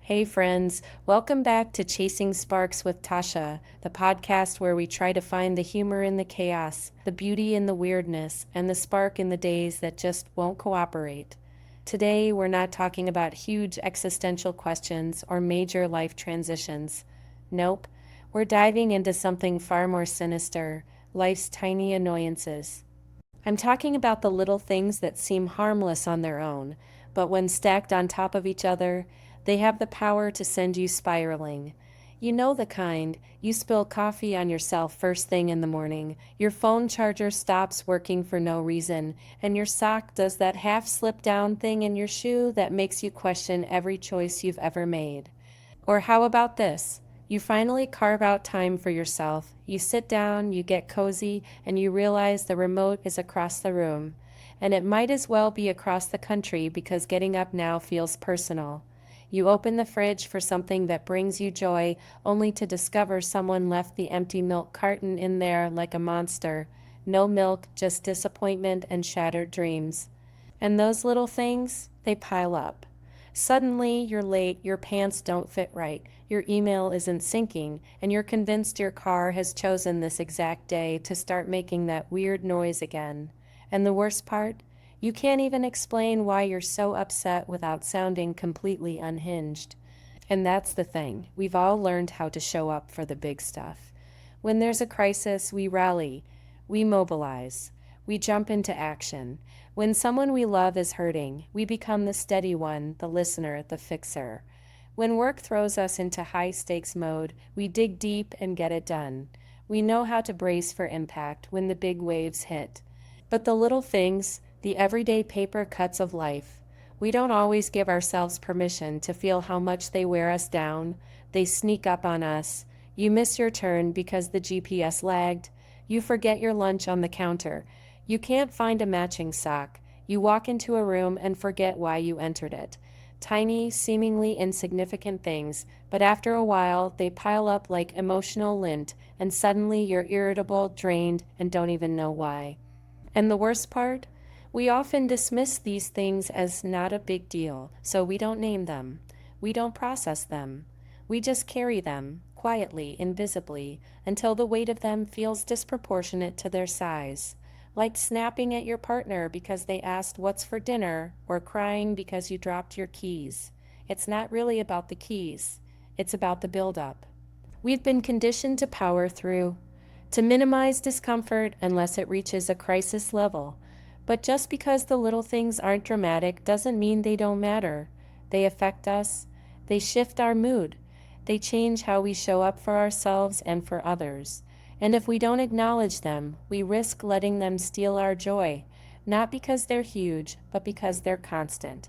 Hey, friends, welcome back to Chasing Sparks with Tasha, the podcast where we try to find the humor in the chaos, the beauty in the weirdness, and the spark in the days that just won't cooperate. Today, we're not talking about huge existential questions or major life transitions. Nope, we're diving into something far more sinister: life's tiny annoyances. I'm talking about the little things that seem harmless on their own, but when stacked on top of each other, they have the power to send you spiraling. You know the kind. You spill coffee on yourself first thing in the morning, your phone charger stops working for no reason, and your sock does that half slip down thing in your shoe that makes you question every choice you've ever made. Or how about this? You finally carve out time for yourself. You sit down, you get cozy, and you realize the remote is across the room. And it might as well be across the country because getting up now feels personal. You open the fridge for something that brings you joy, only to discover someone left the empty milk carton in there like a monster. No milk, just disappointment and shattered dreams. And those little things, they pile up. Suddenly, you're late, your pants don't fit right, your email isn't syncing, and you're convinced your car has chosen this exact day to start making that weird noise again. And the worst part? You can't even explain why you're so upset without sounding completely unhinged. And that's the thing, we've all learned how to show up for the big stuff. When there's a crisis, we rally, we mobilize, we jump into action. When someone we love is hurting, we become the steady one, the listener, the fixer. When work throws us into high stakes mode, we dig deep and get it done. We know how to brace for impact when the big waves hit. But the little things, the everyday paper cuts of life, we don't always give ourselves permission to feel how much they wear us down. They sneak up on us. You miss your turn because the GPS lagged. You forget your lunch on the counter. You can't find a matching sock. You walk into a room and forget why you entered it. Tiny, seemingly insignificant things, but after a while they pile up like emotional lint, and suddenly you're irritable, drained, and don't even know why. And the worst part? We often dismiss these things as not a big deal, so we don't name them. We don't process them. We just carry them, quietly, invisibly, until the weight of them feels disproportionate to their size. Like snapping at your partner because they asked what's for dinner, or crying because you dropped your keys. It's not really about the keys. It's about the buildup. We've been conditioned to power through, to minimize discomfort unless it reaches a crisis level. But just because the little things aren't dramatic doesn't mean they don't matter. They affect us. They shift our mood. They change how we show up for ourselves and for others. And if we don't acknowledge them, we risk letting them steal our joy, not because they're huge, but because they're constant.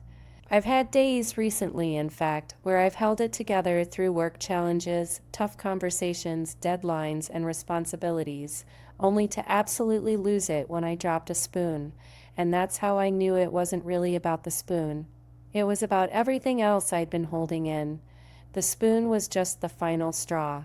I've had days recently, in fact, where I've held it together through work challenges, tough conversations, deadlines, and responsibilities, only to absolutely lose it when I dropped a spoon. And that's how I knew it wasn't really about the spoon. It was about everything else I'd been holding in. The spoon was just the final straw.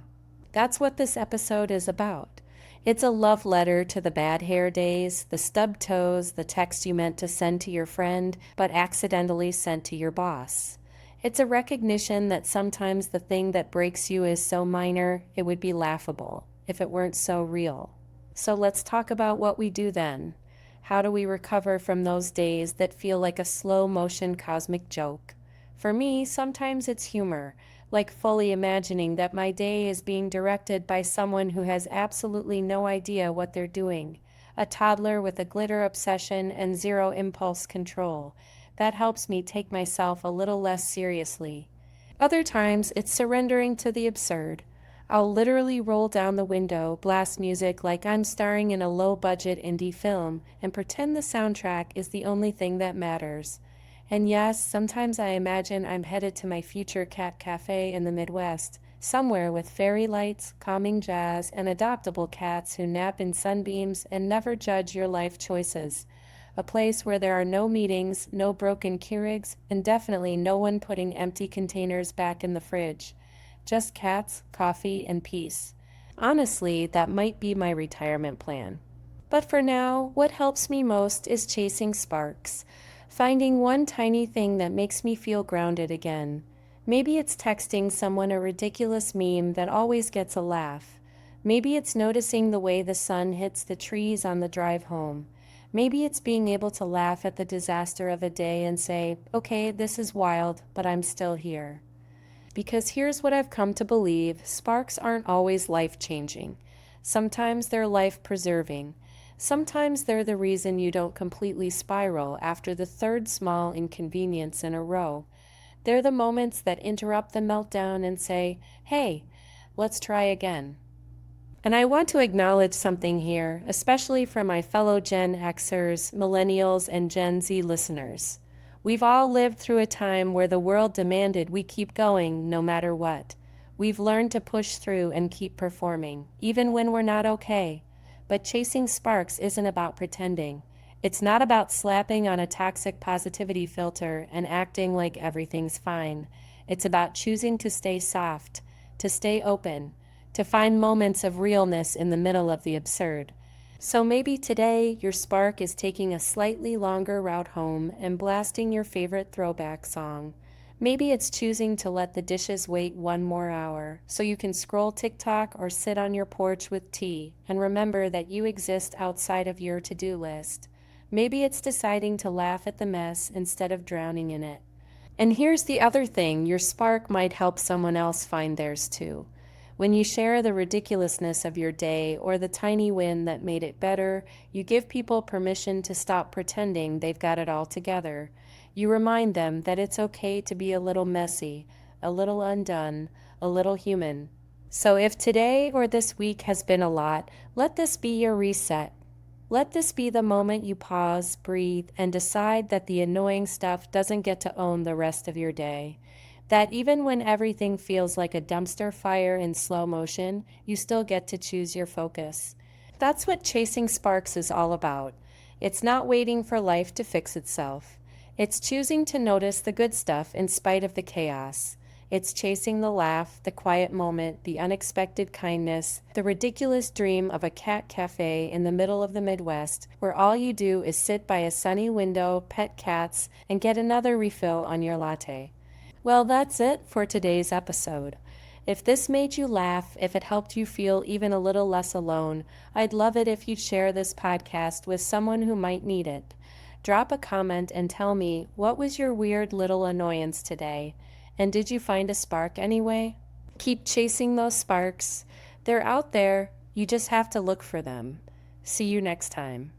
That's what this episode is about. It's a love letter to the bad hair days, the stubbed toes, the text you meant to send to your friend but accidentally sent to your boss. It's a recognition that sometimes the thing that breaks you is so minor it would be laughable if it weren't so real. So let's talk about what we do then. How do we recover from those days that feel like a slow motion cosmic joke? For me, sometimes it's humor, like fully imagining that my day is being directed by someone who has absolutely no idea what they're doing, a toddler with a glitter obsession and zero impulse control. That helps me take myself a little less seriously. Other times, it's surrendering to the absurd. I'll literally roll down the window, blast music like I'm starring in a low-budget indie film, and pretend the soundtrack is the only thing that matters. And yes, sometimes I imagine I'm headed to my future cat cafe in the Midwest, somewhere with fairy lights, calming jazz, and adoptable cats who nap in sunbeams and never judge your life choices. A place where there are no meetings, no broken Keurigs, and definitely no one putting empty containers back in the fridge. Just cats, coffee, and peace. Honestly, that might be my retirement plan. But for now, what helps me most is chasing sparks, finding one tiny thing that makes me feel grounded again. Maybe it's texting someone a ridiculous meme that always gets a laugh. Maybe it's noticing the way the sun hits the trees on the drive home. Maybe it's being able to laugh at the disaster of a day and say, okay, this is wild, but I'm still here. Because here's what I've come to believe: sparks aren't always life-changing. Sometimes they're life-preserving. Sometimes they're the reason you don't completely spiral after the third small inconvenience in a row. They're the moments that interrupt the meltdown and say, hey, let's try again. And I want to acknowledge something here, especially for my fellow Gen Xers, Millennials, and Gen Z listeners. We've all lived through a time where the world demanded we keep going no matter what. We've learned to push through and keep performing, even when we're not okay. But chasing sparks isn't about pretending. It's not about slapping on a toxic positivity filter and acting like everything's fine. It's about choosing to stay soft, to stay open, to find moments of realness in the middle of the absurd. So maybe today your spark is taking a slightly longer route home and blasting your favorite throwback song. Maybe it's choosing to let the dishes wait one more hour so you can scroll TikTok or sit on your porch with tea and remember that you exist outside of your to-do list. Maybe it's deciding to laugh at the mess instead of drowning in it. And here's the other thing: your spark might help someone else find theirs too. When you share the ridiculousness of your day or the tiny win that made it better, you give people permission to stop pretending they've got it all together. You remind them that it's okay to be a little messy, a little undone, a little human. So if today or this week has been a lot, let this be your reset. Let this be the moment you pause, breathe, and decide that the annoying stuff doesn't get to own the rest of your day. That even when everything feels like a dumpster fire in slow motion, you still get to choose your focus. That's what chasing sparks is all about. It's not waiting for life to fix itself. It's choosing to notice the good stuff in spite of the chaos. It's chasing the laugh, the quiet moment, the unexpected kindness, the ridiculous dream of a cat cafe in the middle of the Midwest, where all you do is sit by a sunny window, pet cats, and get another refill on your latte. Well, that's it for today's episode. If this made you laugh, if it helped you feel even a little less alone, I'd love it if you'd share this podcast with someone who might need it. Drop a comment and tell me, what was your weird little annoyance today? And did you find a spark anyway? Keep chasing those sparks. They're out there. You just have to look for them. See you next time.